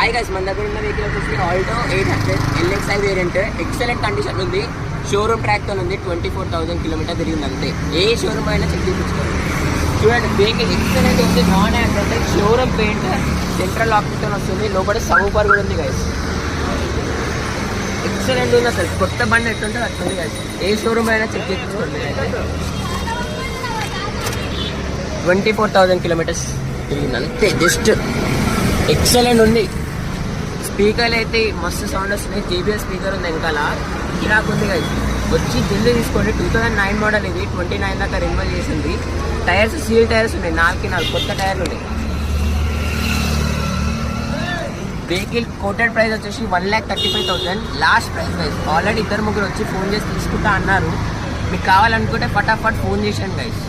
Hi guys, మన దగ్గర ఉన్న వెహికల్ వచ్చేసి Alto 800 LXi variant. Excellent condition ఉంది, షోరూమ్ ట్రాక్తో ఉంది. 24,000 కిలోమీటర్ తిరిగింది అంతే. ఏ షోరూమ్ అయినా చెక్ చేయించుకోండి. చూడండి, వెహికల్ ఎక్సలెంట్ ఉంది. Non accident, showroom paint, central లాక్తో వస్తుంది. లోపల సబూఫర్ కూడా ఉంది గైస్. ఎక్సలెంట్ ఉంది అసలు. కొత్త బండి ఎట్లుంటుంది అట్లుంది గైస్. ఏ షోరూమ్ అయినా చెక్ చేయించుకోండి. 24,000 కిలోమీటర్స్ తిరిగింది అంతే. జస్ట్ ఎక్సలెంట్ ఉంది. స్పీకర్లు అయితే మస్తు సౌండ్ వస్తున్నాయి. JBL స్పీకర్ ఉంది వెనకాల. కిరాక్ ఉంది కదా. వచ్చి జల్దీ తీసుకోండి. 2009 మోడల్ ఇది. 29 దాకా రెన్యువల్ చేసింది. టైర్స్ సీల్ టైర్స్ ఉన్నాయి. 4 కొత్త టైర్లు ఉన్నాయి. వెహికల్ కోటెడ్ ప్రైస్ వచ్చేసి 1,35,000 లాస్ట్ ప్రైస్ గైస్. ఆల్రెడీ 2-3 వచ్చి ఫోన్ చేసి తీసుకుంటా అన్నారు. మీకు కావాలనుకుంటే ఫటాఫట్ ఫోన్ చేసాను గైస్.